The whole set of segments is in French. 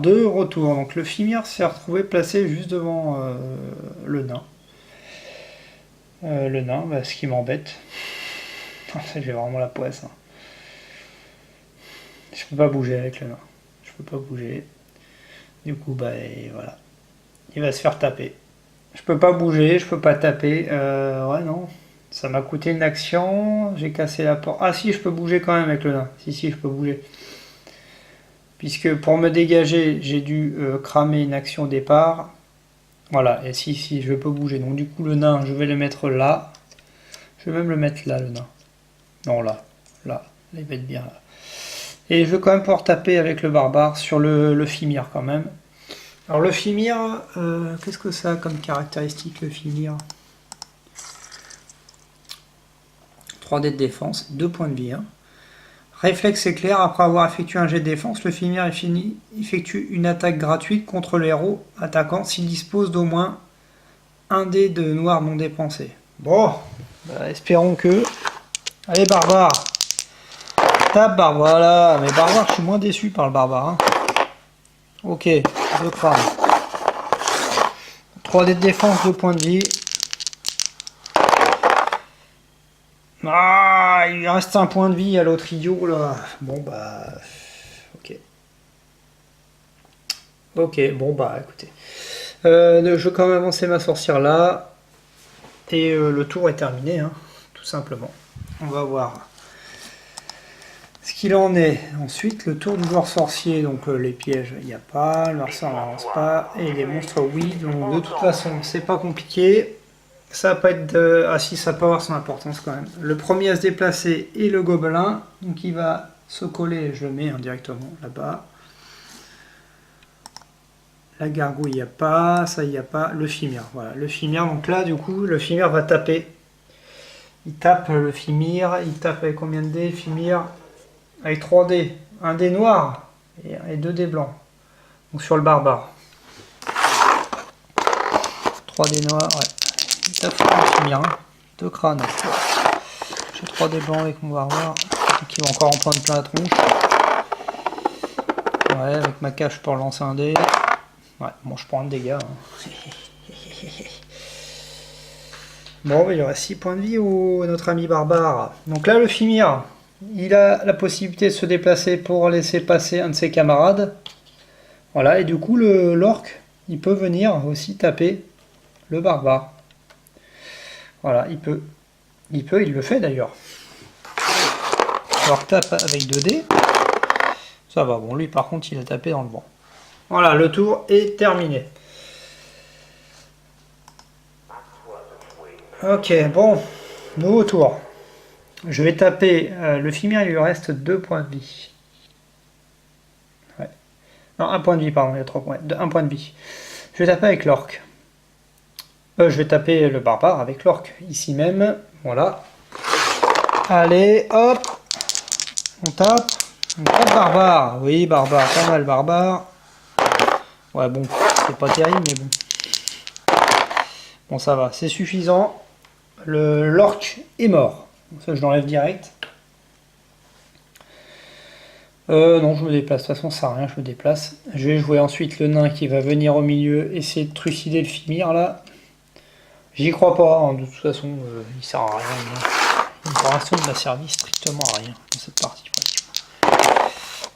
de retour. Donc le Fimir s'est retrouvé placé juste devant le nain. Le nain, bah, ce qui m'embête. J'ai vraiment la poisse. Hein. Je peux pas bouger avec le nain. Je peux pas bouger. Du coup, bah et voilà. Il va se faire taper. Je peux pas bouger, je peux pas taper. Ouais, non. Ça m'a coûté une action. J'ai cassé la porte. Ah si, je peux bouger quand même avec le nain. Si, je peux bouger. Puisque pour me dégager, j'ai dû cramer une action au départ. Voilà, et si, je peux bouger. Donc du coup, le nain, je vais le mettre là. Je vais même le mettre là, le nain. Non, là. Il va être bien là. Et je vais quand même pouvoir taper avec le barbare sur le Fimir quand même. Alors le Fimir, qu'est-ce que ça a comme caractéristique le Fimir? 3D de défense, 2 points de vie. Hein. Réflexe éclair, après avoir effectué un jet de défense, le Fimir effectue une attaque gratuite contre le héros attaquant s'il dispose d'au moins un dé de noir non dépensé. Bon, bah, espérons que... Allez barbare. Tape barbare, voilà. Mais barbare, je suis moins déçu par le barbare. Hein. Ok, 2 crânes. 3D de défense, 2 points de vie. Ah, il lui reste un point de vie à l'autre idiot là. Bon bah... Ok. Ok, bon bah écoutez. Je vais quand même avancer ma sorcière là. Et le tour est terminé, hein, tout simplement. On va voir ce qu'il en est. Ensuite, le tour du joueur sorcier. Donc les pièges, il n'y a pas. Le harcèlement n'avance pas. Et les monstres, oui. Donc de toute façon, c'est pas compliqué. Ça va pas être de... Ah si, ça peut avoir son importance quand même. Le premier à se déplacer est le gobelin. Donc il va se coller, je le mets directement là-bas. La gargouille, il n'y a pas. Ça, il n'y a pas. Le Fimir, voilà. Le Fimir, donc là, du coup, le Fimir va taper. Il tape le Fimir. Il tape avec combien de dés, Fimir? Avec 3 dés. Un dé noir et 2 dés blancs. Donc sur le barbare. 3 dés noirs, ouais. Il tape le Fimir, hein. 2 crânes. J'ai 3 dés blancs avec mon barbare. Qui va encore en prendre plein la tronche. Ouais, avec ma cache pour lancer un dé. Ouais, bon, je prends un dégât. Hein. Bon, il y aura 6 points de vie au notre ami barbare. Donc là, le Fimir, il a la possibilité de se déplacer pour laisser passer un de ses camarades. Voilà, et du coup, l'orc, il peut venir aussi taper le barbare. Voilà, il peut. Il le fait d'ailleurs. Alors tape avec 2 dés. Ça va, bon lui par contre il a tapé dans le vent. Voilà, le tour est terminé. Ok, bon, nouveau tour. Je vais taper, le Fimir il lui reste 2 points de vie. Ouais. Non, 1 point de vie, pardon, il y a 3 points. 1 point de vie. Je vais taper avec l'orc. Je vais taper le barbare avec l'orc, ici même. Voilà. Allez, hop. On tape. Barbare, oui, barbare, pas mal barbare. Ouais, bon, c'est pas terrible, mais bon. Bon, ça va, c'est suffisant. L'orc est mort. Ça, je l'enlève direct. Non, je me déplace. De toute façon, ça sert à rien, je me déplace. Je vais jouer ensuite le nain qui va venir au milieu, essayer de trucider le Fimir, là. J'y crois pas, hein. De toute façon, il sert à rien. Pour l'instant, il m'a servi strictement à rien dans cette partie.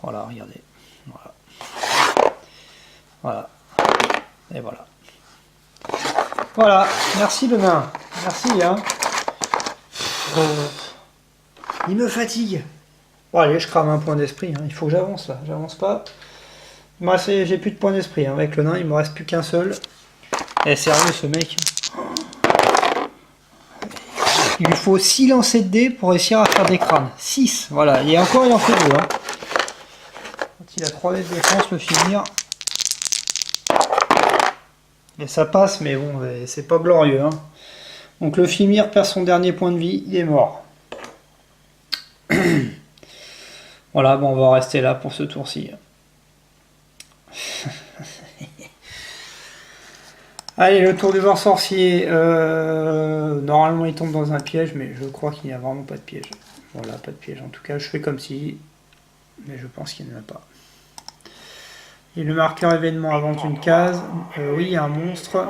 Voilà, regardez. Voilà. Et voilà. Voilà, merci le nain. Merci, hein. Il me fatigue. Bon, allez, je crame un point d'esprit. Hein. Il faut que j'avance là. J'avance pas. Moi, j'ai plus de points d'esprit. Hein. Avec le nain, il me reste plus qu'un seul. Eh, sérieux, ce mec. Il lui faut 6 lancers de dés pour réussir à faire des crânes. 6, voilà. Et encore, il en fait 2. Hein. Quand il a 3 dés de défense, le Fimir. Et ça passe, mais bon, c'est pas glorieux. Hein. Donc le Fimir perd son dernier point de vie, il est mort. Voilà, bon, on va rester là pour ce tour-ci. Allez, le tour du joueur sorcier. Normalement, il tombe dans un piège, mais je crois qu'il n'y a vraiment pas de piège. Voilà, pas de piège. En tout cas, je fais comme si, mais je pense qu'il n'y en a pas. Et le marqueur événement invente une case. Oui, il y a un monstre.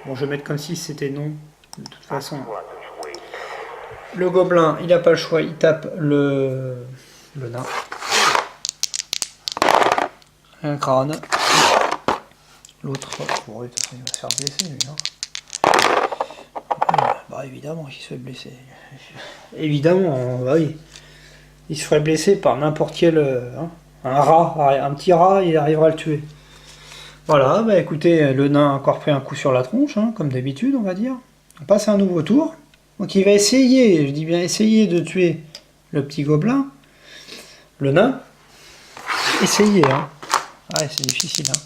Bon, je vais mettre comme si c'était non. De toute façon. Le gobelin, il n'a pas le choix. Il tape le nain. Un crâne. L'autre, bon, de toute façon, il va se faire blesser, lui. Bah, évidemment qu'il se fait blesser. Évidemment, bah oui. Il se ferait blesser par n'importe quel... un rat, un petit rat, il arrivera à le tuer. Voilà, bah écoutez, le nain a encore pris un coup sur la tronche, hein, comme d'habitude, on va dire. On passe à un nouveau tour. Donc il va essayer, je dis bien essayer de tuer le petit gobelin. Le nain. Essayez, hein. Ouais, c'est difficile, hein.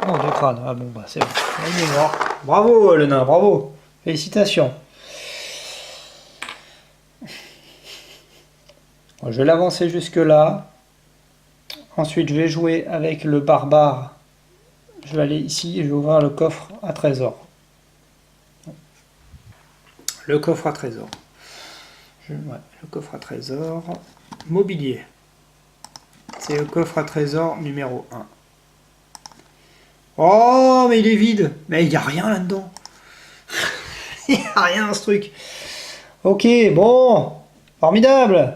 Non, deux crânes. Ah bon, bah c'est bon. Il est mort. Bravo, le nain, bravo. Félicitations. Bon, je vais l'avancer jusque là. Ensuite, je vais jouer avec le barbare. Je vais aller ici et je vais ouvrir le coffre à trésor. Le coffre à trésor. Ouais, le coffre à trésor. Mobilier. C'est le coffre à trésor numéro 1. Oh, mais il est vide. Mais il n'y a rien là-dedans. Il n'y a rien dans ce truc. Ok, bon. Formidable.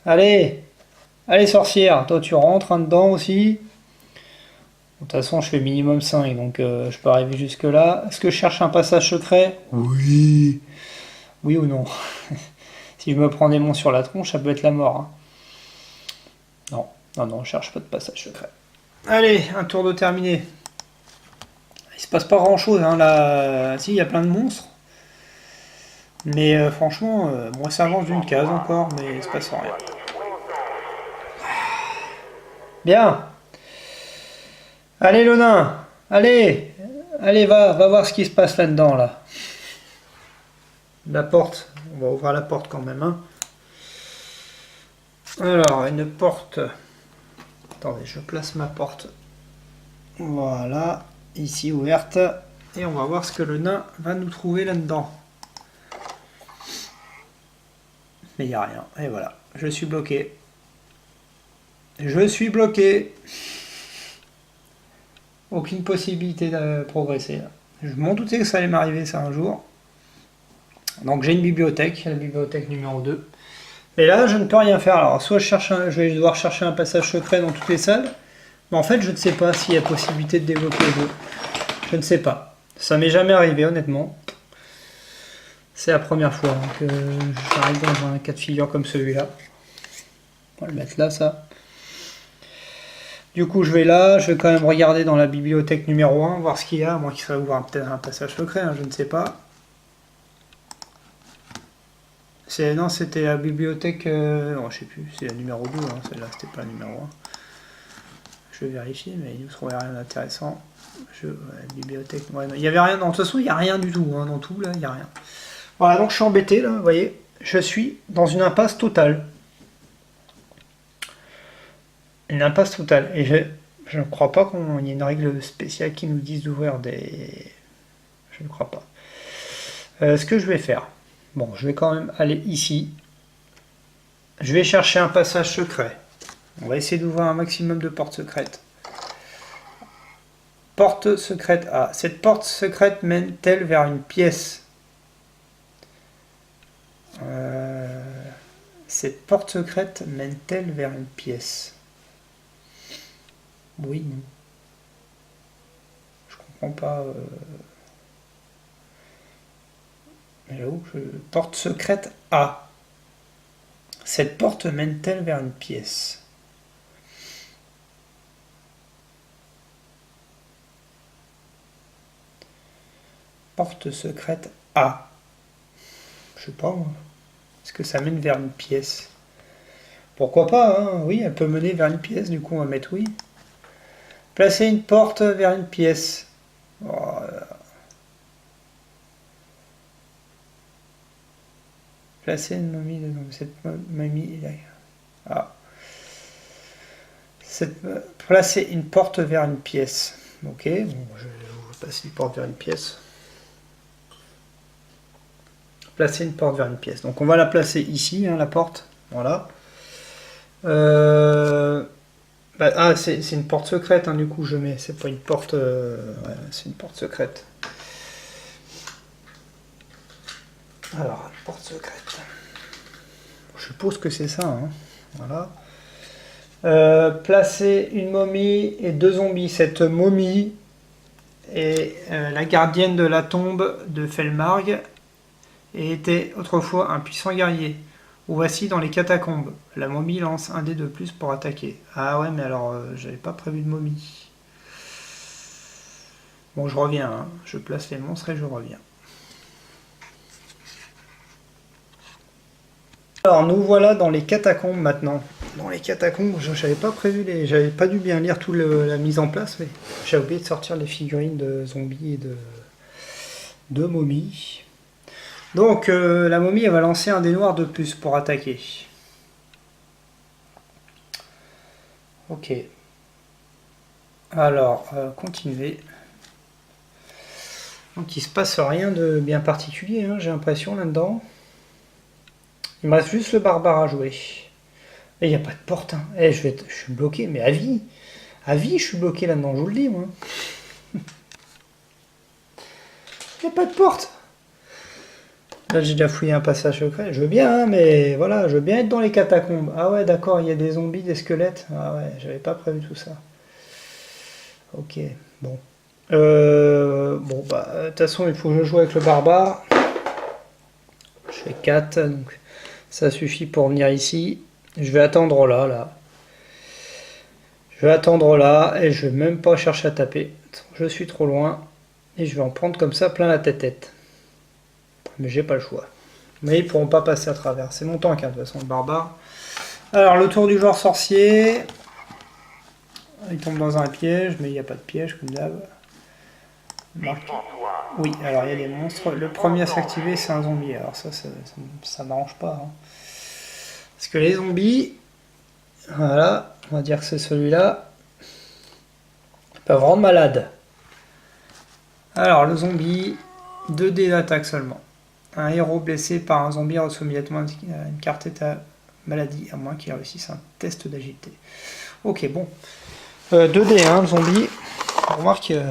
Allez. Allez, sorcière. Toi, tu rentres dedans aussi. De toute façon, je fais minimum 5, donc je peux arriver jusque là. Est-ce que je cherche un passage secret? Oui. Oui ou non? Si je me prends des monts sur la tronche, ça peut être la mort. Hein. Non, non, non, je cherche pas de passage secret. Allez, un tour de terminé. Il se passe pas grand chose, hein, là. Si, il y a plein de monstres. Mais franchement, moi ça avance d'une case encore, mais il se passe rien. Bien. Allez, le nain. Allez. Allez, va voir ce qui se passe là-dedans, là. La porte. On va ouvrir la porte quand même, hein. Alors, une porte. Attendez, je place ma porte. Voilà, ici ouverte. Et on va voir ce que le nain va nous trouver là-dedans. Mais il n'y a rien. Et voilà, je suis bloqué. Je suis bloqué. Aucune possibilité de progresser. Je m'en doutais que ça allait m'arriver ça un jour. Donc j'ai une bibliothèque, la bibliothèque numéro 2. Et là, je ne peux rien faire. Alors, soit je vais devoir chercher un passage secret dans toutes les salles, mais en fait, je ne sais pas s'il y a possibilité de débloquer les deux. Je ne sais pas. Ça m'est jamais arrivé, honnêtement. C'est la première fois que j'arrive dans un cas de figure comme celui-là. On va le mettre là, ça. Du coup, je vais là. Je vais quand même regarder dans la bibliothèque numéro 1, voir ce qu'il y a. Moi, qui serait ouvert peut-être un passage secret, hein, je ne sais pas. Non, c'était la bibliothèque... non, je sais plus, c'est la numéro 2, hein, celle-là, c'était pas la numéro 1. Je vais vérifier, mais il ne trouverait rien d'intéressant. Bibliothèque... Ouais, il n'y avait rien, non, de toute façon, il n'y a rien du tout, hein, dans tout, là, il n'y a rien. Voilà, donc je suis embêté, là, vous voyez, je suis dans une impasse totale. Une impasse totale, et je ne crois pas qu'il y ait une règle spéciale qui nous dise d'ouvrir des... Je ne crois pas. Ce que je vais faire... Bon, je vais quand même aller ici. Je vais chercher un passage secret. On va essayer d'ouvrir un maximum de portes secrètes. Porte secrète A. Cette porte secrète mène-t-elle vers une pièce? Cette porte secrète mène-t-elle vers une pièce? Oui, non. Je comprends pas... Porte secrète A. Cette porte mène-t-elle vers une pièce? Porte secrète A. Je sais pas moi. Est-ce que ça mène vers une pièce? Pourquoi pas, hein? Oui, elle peut mener vers une pièce, du coup on va mettre oui. Placer une porte vers une pièce. Oh, placer une momie dedans. Cette momie là. Ah. Placer une porte vers une pièce. Ok, bon, je vais passer une porte vers une pièce. Placer une porte vers une pièce. Donc on va la placer ici, hein, la porte. Voilà. Bah, ah, c'est une porte secrète, hein, du coup, je mets. C'est pas une porte... ouais, c'est une porte secrète. Alors, porte secrète. Je suppose que c'est ça, hein. Voilà. Placer une momie et 2 zombies. Cette momie est la gardienne de la tombe de Felmarg et était autrefois un puissant guerrier. Ou voici dans les catacombes. La momie lance un dé de plus pour attaquer. Ah ouais, mais alors, j'avais pas prévu de momie. Bon, je reviens, hein. Je place les monstres et je reviens. Alors, nous voilà dans les catacombes maintenant. Dans les catacombes, j'avais pas prévu j'avais pas dû bien lire toute la mise en place, mais j'ai oublié de sortir les figurines de zombies et de momies. Donc, la momie, elle va lancer un dé noir de plus pour attaquer. Ok. Alors, continuer. Donc, il se passe rien de bien particulier, hein, j'ai l'impression, là-dedans. Il me reste juste le barbare à jouer. Et il n'y a pas de porte. Hein. Je suis bloqué, mais à vie. À vie, je suis bloqué là-dedans, je vous le dis, moi. Il n'y a pas de porte. Là, j'ai déjà fouillé un passage secret. Je veux bien, hein, mais voilà, je veux bien être dans les catacombes. Ah ouais, d'accord, il y a des zombies, des squelettes. Ah ouais, j'avais pas prévu tout ça. Ok, bon. Bon, bah, de toute façon, il faut que je joue avec le barbare. Je fais 4, donc ça suffit pour venir ici. Je vais attendre là. Je vais attendre là, et je vais même pas chercher à taper. Je suis trop loin, et je vais en prendre comme ça plein la tête. Mais j'ai pas le choix. Mais ils pourront pas passer à travers. C'est mon tank, hein, de toute façon, le barbare. Alors, le tour du joueur sorcier. Il tombe dans un piège, mais il n'y a pas de piège, comme d'hab. Oui, alors il y a des monstres. Le premier à s'activer, c'est un zombie. Alors ça m'arrange pas. Hein. Parce que les zombies, voilà, on va dire que c'est celui-là, ils peuvent rendre malade. Alors, le zombie, 2 dés d'attaque seulement. Un héros blessé par un zombie reçoit immédiatement une carte état maladie, à moins qu'il réussisse un test d'agilité. Ok, bon. 2 dés, hein, le zombie. On remarque que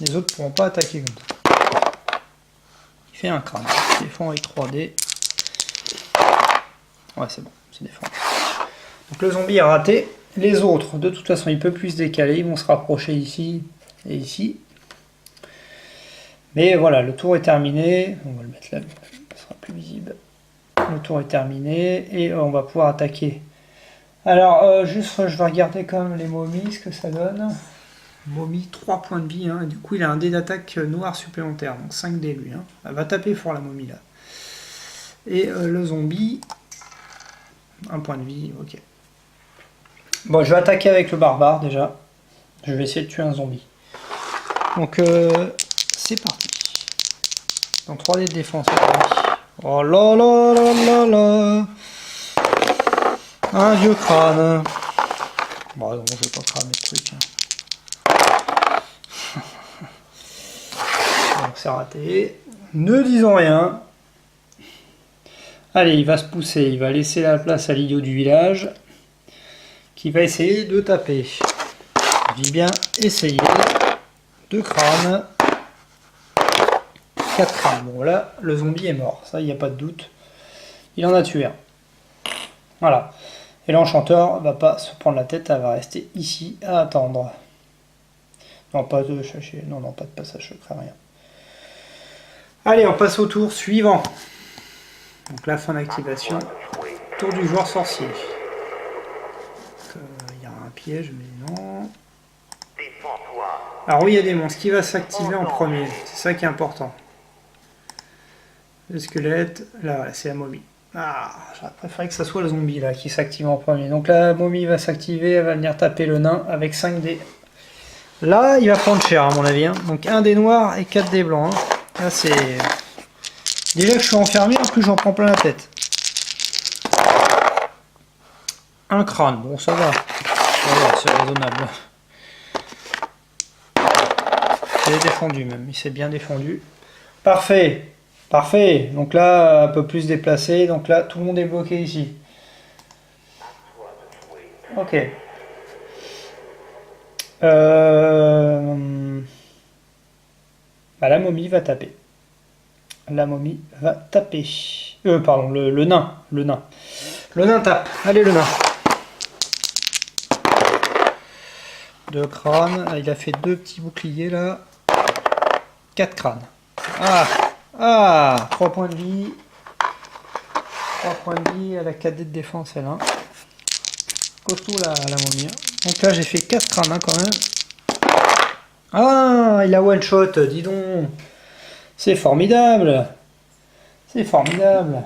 les autres ne pourront pas attaquer comme ça. Il fait un crâne. Il défend avec 3 dés. Ouais, c'est bon, c'est défendu. Donc le zombie est raté. Les autres, de toute façon, il ne peut plus se décaler. Ils vont se rapprocher ici et ici. Mais voilà, le tour est terminé. On va le mettre là, ça sera plus visible. Le tour est terminé et on va pouvoir attaquer. Alors, juste, je vais regarder quand même les momies, ce que ça donne. Momie, 3 points de vie. Hein. Du coup, il a un dé d'attaque noir supplémentaire. Donc 5 dés, lui. Hein. Elle va taper fort, la momie, là. Et le zombie, 1 point de vie. Ok. Bon, je vais attaquer avec le barbare, déjà. Je vais essayer de tuer un zombie. Donc, c'est parti. Dans 3 dés de défense. Oh là là là là là. Un vieux crâne. Bon, non, je vais pas cramer le truc. Hein. Donc c'est raté. Ne disons rien. Allez, il va se pousser. Il va laisser la place à l'idiot du village. Qui va essayer de taper. Je dis bien essayer. 2 crânes. 4 crânes. Bon là, le zombie est mort. Ça, il n'y a pas de doute. Il en a tué un. Voilà. Et l'enchanteur va pas se prendre la tête, elle va rester ici à attendre. Non, pas de chercher, non, pas de passage secret, rien. Allez, on passe au tour suivant. Donc la fin d'activation. Tour du joueur sorcier. Il y a un piège, mais non. Alors oui, il y a des monstres. Qui va s'activer en premier? C'est ça qui est important. Le squelette, là, c'est la momie. Ah, j'aurais préféré que ça soit le zombie là qui s'active en premier. Donc la momie va s'activer, elle va venir taper le nain avec 5 dés. Là, il va prendre cher à mon avis. Hein. Donc 1 dé noir et 4 dés blancs. Hein. Là, c'est... Déjà que je suis enfermé, en plus j'en prends plein la tête. Un crâne, bon ça va. C'est raisonnable. Il est défendu même, il s'est bien défendu. Parfait. Parfait, donc là, un peu plus déplacé, donc là, tout le monde est bloqué ici. Ok. Bah, la momie va taper. La momie va taper. Pardon, le nain. Le nain. Le nain tape. Allez, le nain. 2 crânes. Il a fait 2 petits boucliers là. 4 crânes. Ah 3 points de vie. 3 points de vie. Elle a 4 dés de défense, elle. Hein. Costaud la momie. Donc là, j'ai fait 4 crânes hein, quand même. Ah, il a one shot, dis donc. C'est formidable. C'est formidable.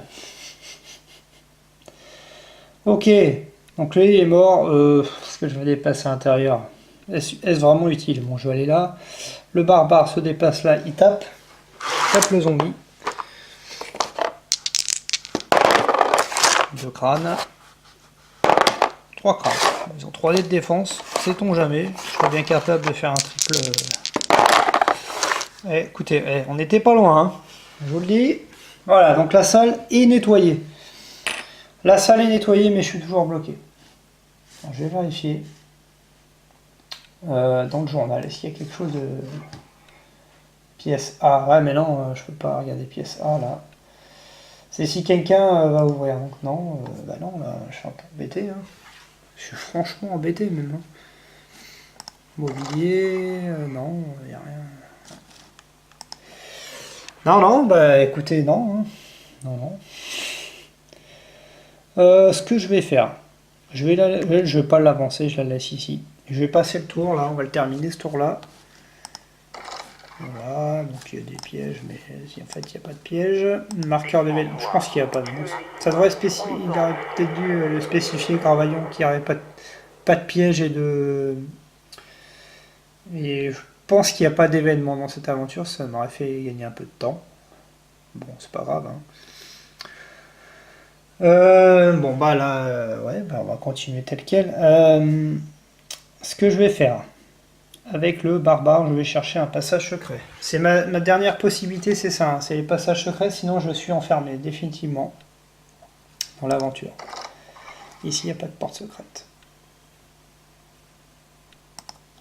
Ok. Donc lui, il est mort. Est-ce que je vais dépasser à l'intérieur? Est-ce vraiment utile? Bon, je vais aller là. Le barbare se déplace là, il tape. Tape le zombie. 2 crânes. 3 crânes. Ils ont 3 dés de défense. Sait-on jamais. Je serais bien capable de faire un triple. Écoutez, on n'était pas loin. Hein. Je vous le dis. Voilà, donc la salle est nettoyée. La salle est nettoyée, mais je suis toujours bloqué. Alors, je vais vérifier. Dans le journal, est-ce qu'il y a quelque chose de... Pièce A. Ouais, mais non, je peux pas regarder pièce A, là. C'est si quelqu'un va ouvrir. Donc non, bah non, là, je suis un peu embêté. Hein. Je suis franchement embêté, même. Hein. Mobilier, non, il n'y a rien. Non, bah écoutez, non. Hein. Non. Ce que je vais faire, je vais pas l'avancer, je la laisse ici. Je vais passer le tour, là, on va le terminer ce tour-là. Voilà, donc il y a des pièges, mais en fait il n'y a pas de piège. Marqueur d'événement, je pense qu'il n'y a pas de monstre. Ça devrait spécifier, il aurait peut-être dû le spécifier, Carvaillon, qu'il n'y aurait pas de piège et de... Et je pense qu'il n'y a pas d'événement dans cette aventure, ça m'aurait fait gagner un peu de temps. Bon, c'est pas grave. Hein. Bon, bah là, ouais, bah, on va continuer tel quel. Ce que je vais faire, avec le barbare, je vais chercher un passage secret. C'est ma dernière possibilité, c'est ça, hein, c'est les passages secrets, sinon je suis enfermé, définitivement, dans l'aventure. Ici, il n'y a pas de porte secrète.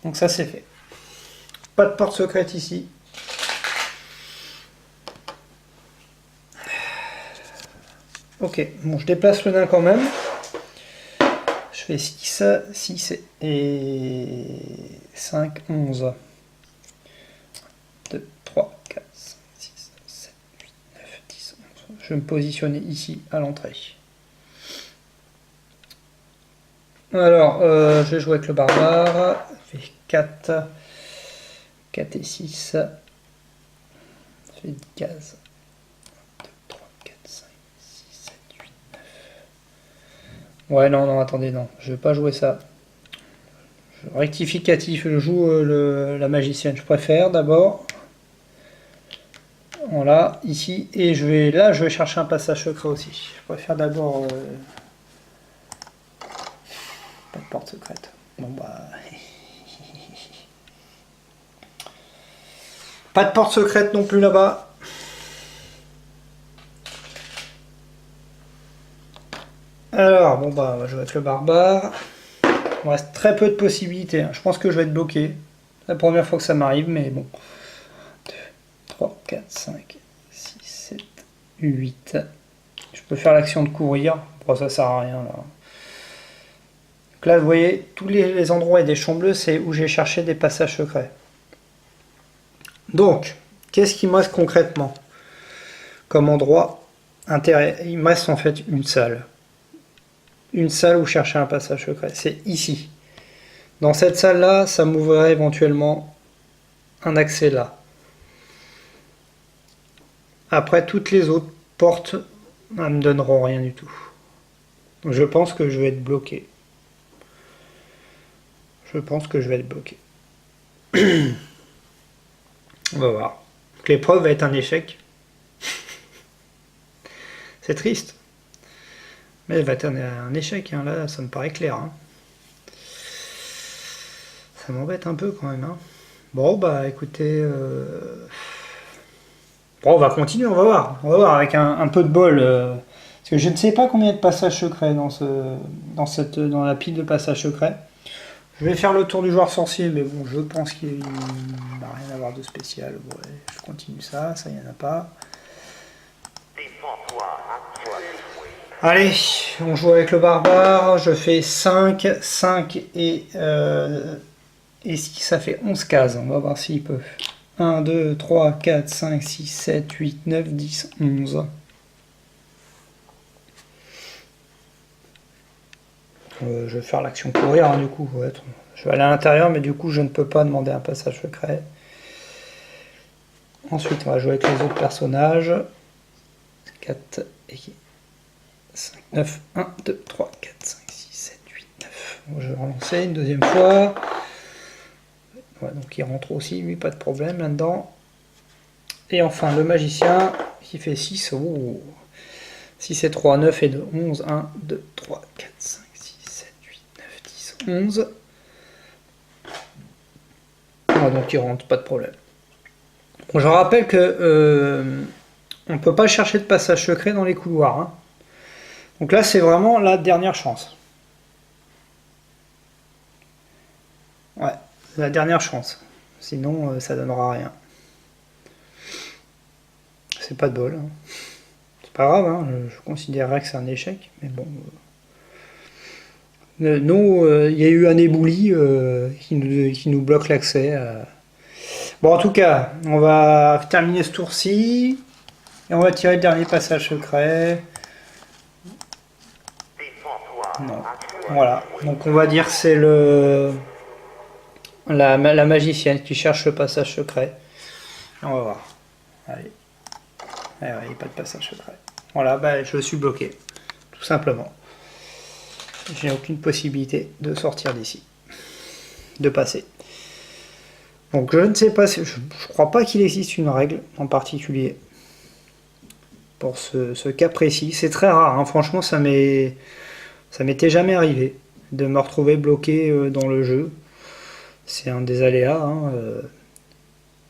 Donc ça, c'est fait. Pas de porte secrète ici. Ok, bon, je déplace le nain quand même. Je fais 6 et 5, 11. 2, 3, 4, 5, 6, 7, 8, 9, 10, 11. Je vais me positionner ici, à l'entrée. Alors, je vais jouer avec le barbare. Je fais 4 et 6. Ça fait 10 cases. 2, 3, 4, 5, 6, 7, 8, 9. Ouais, non, attendez, non. Je vais pas jouer ça. Rectificatif, je joue la magicienne. Je préfère d'abord. Voilà, ici. Et je vais chercher un passage secret aussi. Je préfère d'abord... Pas de porte secrète. Bon bah... Pas de porte secrète non plus là-bas. Alors, bon bah, on va jouer avec le barbare. Il me reste très peu de possibilités. Hein. Je pense que je vais être bloqué. La première fois que ça m'arrive, mais bon. 2, 3, 4, 5, 6, 7, 8. Je peux faire l'action de courir. Bon, ça sert à rien là. Donc là, vous voyez, tous les endroits et des champs bleus, c'est où j'ai cherché des passages secrets. Donc, qu'est-ce qui me reste concrètement comme endroit intérêt? Il me reste en fait une salle. Une salle où chercher un passage secret. C'est ici. Dans cette salle-là, ça m'ouvrirait éventuellement un accès là. Après, toutes les autres portes ne me donneront rien du tout. Je pense que je vais être bloqué. Je pense que je vais être bloqué. On va voir. L'épreuve va être un échec. C'est triste. Mais elle va être un échec, hein. Là, ça me paraît clair. Hein. Ça m'embête un peu quand même. Hein. Bon, bah écoutez... Bon, on va continuer, on va voir. On va voir avec un peu de bol. Parce que je ne sais pas combien de passages secrets dans la pile de passages secrets. Je vais faire le tour du joueur sorcier, mais bon, je pense qu'il n'a rien à voir de spécial. Ouais, je continue ça, ça, il n'y en a pas. Allez, on joue avec le barbare, je fais 5 et 6, ça fait 11 cases. On va voir s'il peut. 1, 2, 3, 4, 5, 6, 7, 8, 9, 10, 11. Je vais faire l'action courir, hein, du coup. Ouais, je vais aller à l'intérieur, mais du coup, je ne peux pas demander un passage secret. Ensuite, on va jouer avec les autres personnages. 4 et 5, 9, 1, 2, 3, 4, 5, 6, 7, 8, 9. Bon, je vais relancer une deuxième fois. Ouais, donc il rentre aussi, lui, pas de problème là-dedans. Et enfin, le magicien qui fait 6. Oh. 6 et 3, 9 et 2, 11. 1, 2, 3, 4, 5, 6, 7, 8, 9, 10, 11. Ah, donc il rentre, pas de problème. Bon, je rappelle que on ne peut pas chercher de passage secret dans les couloirs. Hein. Donc là, c'est vraiment la dernière chance. Ouais, la dernière chance. Sinon, ça donnera rien. C'est pas de bol. Hein. C'est pas grave, hein. Je considérerais que c'est un échec, mais bon. Nous, il y a eu un éboulis qui nous bloque l'accès. Bon, en tout cas, on va terminer ce tour-ci. Et on va tirer le dernier passage secret. Non. Voilà. Donc on va dire que c'est la magicienne qui cherche le passage secret. On va voir. Allez. Il n'y a pas de passage secret. Voilà, bah, je suis bloqué. Tout simplement. J'ai aucune possibilité de sortir d'ici. De passer. Donc je ne sais pas, je crois pas qu'il existe une règle en particulier pour ce cas précis. C'est très rare, hein. Franchement ça m'était jamais arrivé de me retrouver bloqué dans le jeu. C'est un des aléas. Hein.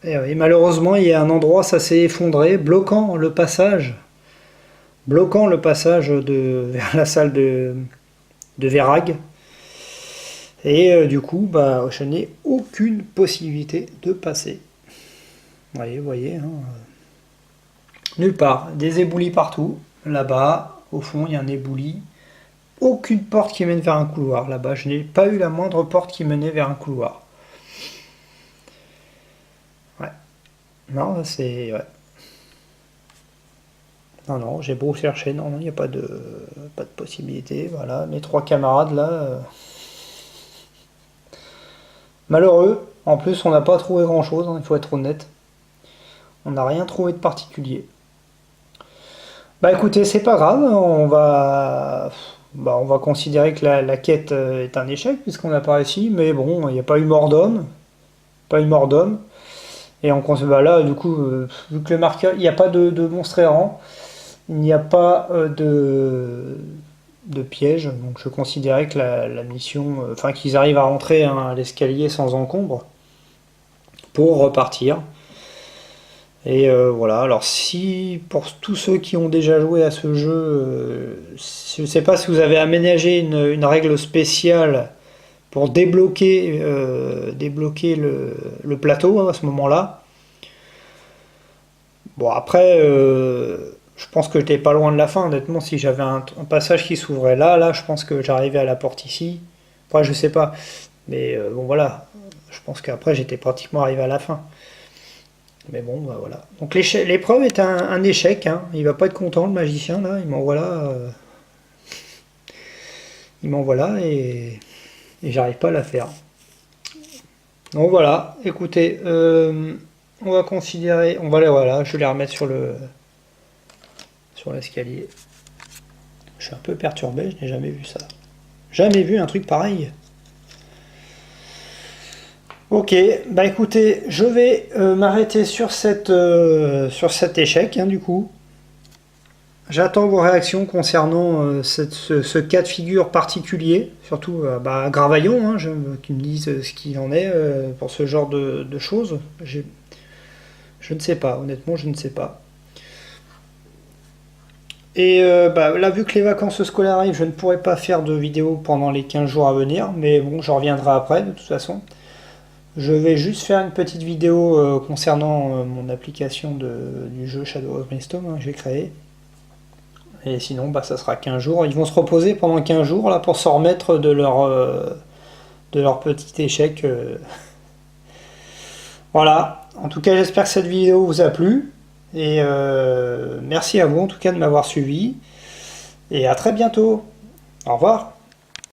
Et malheureusement il y a un endroit, ça s'est effondré, bloquant le passage vers la salle de Verag. Et du coup, bah, je n'ai aucune possibilité de passer. Vous voyez, hein. Nulle part. Des éboulis partout. Là-bas, au fond, il y a un ébouli. Aucune porte qui mène vers un couloir. Là-bas, je n'ai pas eu la moindre porte qui menait vers un couloir. Ouais. Non, c'est... Ouais. Non, j'ai beau chercher. Non, il n'y a pas de possibilité. Voilà, mes 3 camarades, là... Malheureux, en plus on n'a pas trouvé grand chose, hein, il faut être honnête. On n'a rien trouvé de particulier. Bah écoutez, c'est pas grave, on va considérer que la quête est un échec puisqu'on n'a pas réussi, mais bon, il n'y a pas eu mort d'homme. Et là, du coup, vu que le marqueur, il n'y a pas de monstre errant, il n'y a pas de piège, donc je considérais que la mission, qu'ils arrivent à rentrer à l'escalier sans encombre pour repartir. Et voilà, alors si pour tous ceux qui ont déjà joué à ce jeu, je ne sais pas si vous avez aménagé une règle spéciale pour débloquer le plateau hein, à ce moment-là. Bon après, je pense que j'étais pas loin de la fin, honnêtement, si j'avais un passage qui s'ouvrait là, je pense que j'arrivais à la porte ici. Après, je sais pas. Mais bon, voilà. Je pense qu'après, j'étais pratiquement arrivé à la fin. Mais bon, bah, voilà. Donc l'épreuve est un échec. Hein. Il va pas être content, le magicien, là. Il m'envoie là. Et j'arrive pas à la faire. Donc voilà. Écoutez, on va considérer... Voilà, je vais les remettre sur l'escalier. Je suis un peu perturbé, je n'ai jamais vu ça. Jamais vu un truc pareil. Ok, bah écoutez, je vais m'arrêter sur cet échec, hein, du coup. J'attends vos réactions concernant ce cas de figure particulier, surtout Gravaillon, hein, qui me disent ce qu'il en est pour ce genre de choses. Je ne sais pas, honnêtement, je ne sais pas. Et là, vu que les vacances scolaires arrivent, je ne pourrai pas faire de vidéo pendant les 15 jours à venir, mais bon, je reviendrai après de toute façon. Je vais juste faire une petite vidéo concernant mon application du jeu Shadow of Brainstorm que j'ai créé. Et sinon, ça sera 15 jours. Ils vont se reposer pendant 15 jours là, pour s'en remettre de leur petit échec. Voilà. En tout cas, j'espère que cette vidéo vous a plu. Et merci à vous en tout cas de m'avoir suivi. Et à très bientôt. Au revoir.